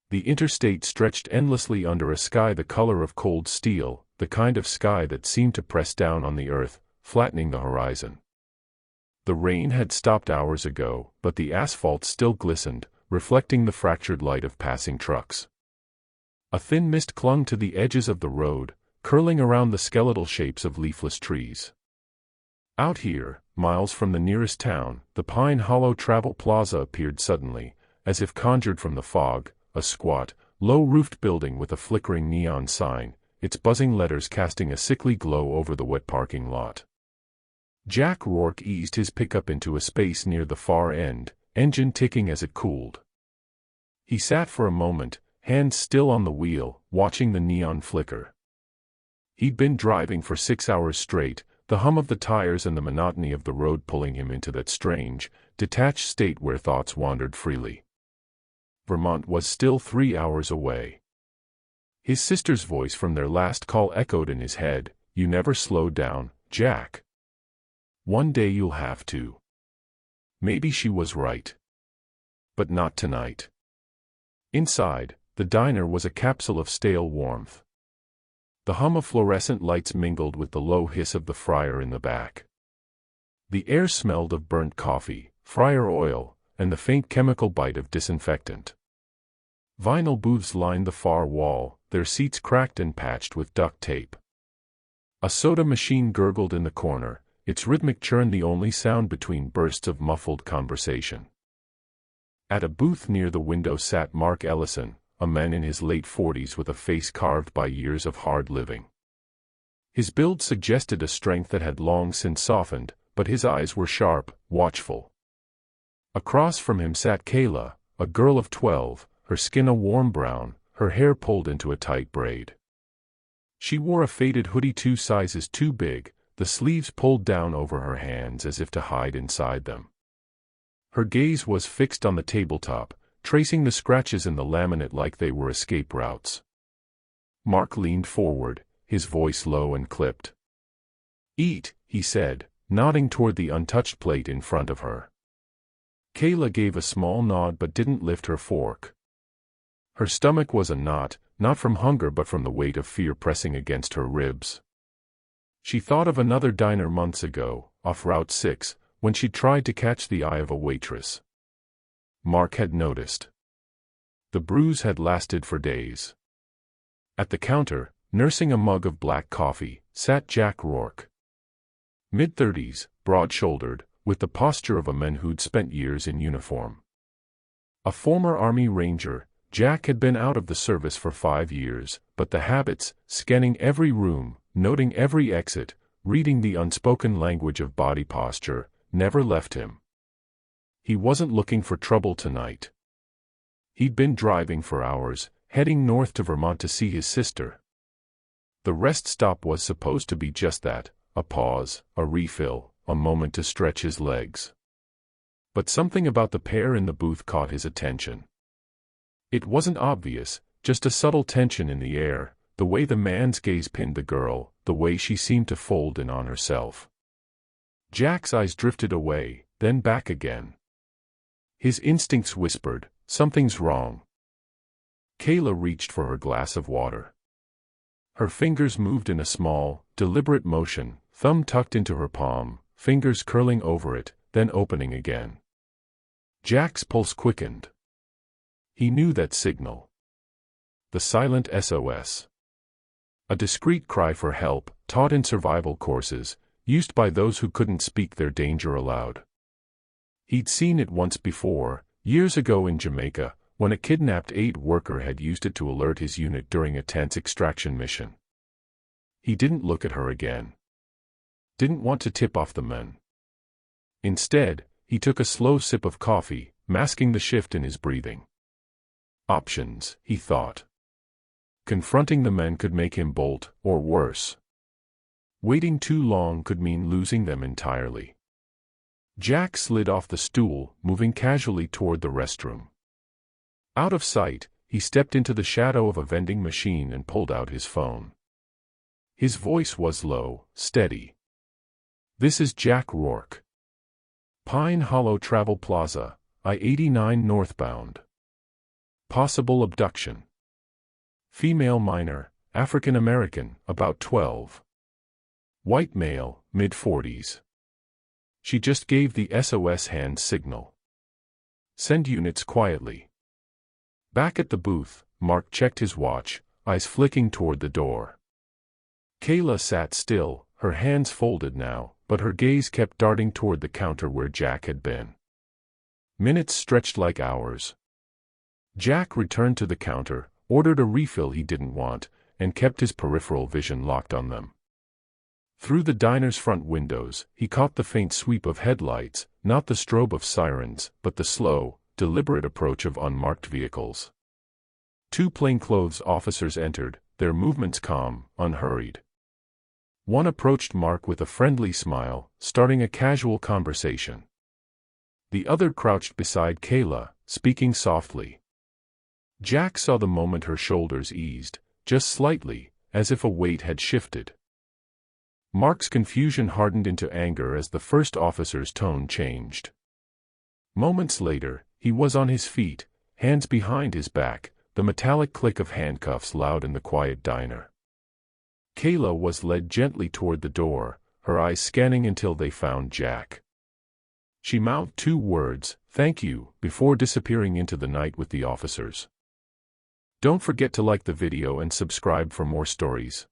The interstate stretched endlessly under a sky the color of cold steel, the kind of sky that seemed to press down on the earth, flattening the horizon. The rain had stopped hours ago, but the asphalt still glistened, reflecting the fractured light of passing trucks. A thin mist clung to the edges of the road, curling around the skeletal shapes of leafless trees. Out here, miles from the nearest town, the Pine Hollow Travel Plaza appeared suddenly, as if conjured from the fog, a squat, low-roofed building with a flickering neon sign, its buzzing letters casting a sickly glow over the wet parking lot. Jack Rourke eased his pickup into a space near the far end, engine ticking as it cooled. He sat for a moment, hands still on the wheel, watching the neon flicker. He'd been driving for 6 hours straight, the hum of the tires and the monotony of the road pulling him into that strange, detached state where thoughts wandered freely. Vermont was still 3 hours away. His sister's voice from their last call echoed in his head, "You never slowed down, Jack. One day you'll have to." Maybe she was right. But not tonight. Inside, the diner was a capsule of stale warmth. The hum of fluorescent lights mingled with the low hiss of the fryer in the back. The air smelled of burnt coffee, fryer oil, and the faint chemical bite of disinfectant. Vinyl booths lined the far wall, their seats cracked and patched with duct tape. A soda machine gurgled in the corner, its rhythmic churn the only sound between bursts of muffled conversation. At a booth near the window sat Mark Ellison, a man in his late 40s with a face carved by years of hard living. His build suggested a strength that had long since softened, but his eyes were sharp, watchful. Across from him sat Kayla, a girl of 12, her skin a warm brown, her hair pulled into a tight braid. She wore a faded hoodie 2 sizes too big, the sleeves pulled down over her hands as if to hide inside them. Her gaze was fixed on the tabletop, tracing the scratches in the laminate like they were escape routes. Mark leaned forward, his voice low and clipped. "Eat," he said, nodding toward the untouched plate in front of her. Kayla gave a small nod but didn't lift her fork. Her stomach was a knot, not from hunger but from the weight of fear pressing against her ribs. She thought of another diner months ago, off Route 6, when she tried to catch the eye of a waitress. Mark had noticed. The bruise had lasted for days. At the counter, nursing a mug of black coffee, sat Jack Rourke. Mid-30s, broad-shouldered, with the posture of a man who'd spent years in uniform. A former Army Ranger, Jack had been out of the service for 5 years, but the habits, scanning every room, noting every exit, reading the unspoken language of body posture, never left him. He wasn't looking for trouble tonight. He'd been driving for hours, heading north to Vermont to see his sister. The rest stop was supposed to be just that, a pause, a refill, a moment to stretch his legs. But something about the pair in the booth caught his attention. It wasn't obvious, just a subtle tension in the air, the way the man's gaze pinned the girl, the way she seemed to fold in on herself. Jack's eyes drifted away, then back again. His instincts whispered, "Something's wrong." Kayla reached for her glass of water. Her fingers moved in a small, deliberate motion, thumb tucked into her palm, fingers curling over it, then opening again. Jack's pulse quickened. He knew that signal. The silent SOS. A discreet cry for help, taught in survival courses, used by those who couldn't speak their danger aloud. He'd seen it once before, years ago in Jamaica, when a kidnapped aid worker had used it to alert his unit during a tense extraction mission. He didn't look at her again. Didn't want to tip off the men. Instead, he took a slow sip of coffee, masking the shift in his breathing. Options, he thought. Confronting the men could make him bolt, or worse. Waiting too long could mean losing them entirely. Jack slid off the stool, moving casually toward the restroom. Out of sight, he stepped into the shadow of a vending machine and pulled out his phone. His voice was low, steady. "This is Jack Rourke. Pine Hollow Travel Plaza, I-89 northbound. Possible abduction. Female minor, African American, about 12. White male, mid-40s. She just gave the SOS hand signal. Send units quietly. Back at the booth, Mark checked his watch, eyes flicking toward the door. Kayla sat still, her hands folded now, but her gaze kept darting toward the counter where Jack had been. Minutes stretched like hours. Jack returned to the counter, ordered a refill he didn't want, and kept his peripheral vision locked on them. Through the diner's front windows, he caught the faint sweep of headlights, not the strobe of sirens, but the slow, deliberate approach of unmarked vehicles. 2 plainclothes officers entered, their movements calm, unhurried. One approached Mark with a friendly smile, starting a casual conversation. The other crouched beside Kayla, speaking softly. Jack saw the moment her shoulders eased, just slightly, as if a weight had shifted. Mark's confusion hardened into anger as the first officer's tone changed. Moments later, he was on his feet, hands behind his back, the metallic click of handcuffs loud in the quiet diner. Kayla was led gently toward the door, her eyes scanning until they found Jack. She mouthed 2 words, "Thank you," before disappearing into the night with the officers. Don't forget to like the video and subscribe for more stories.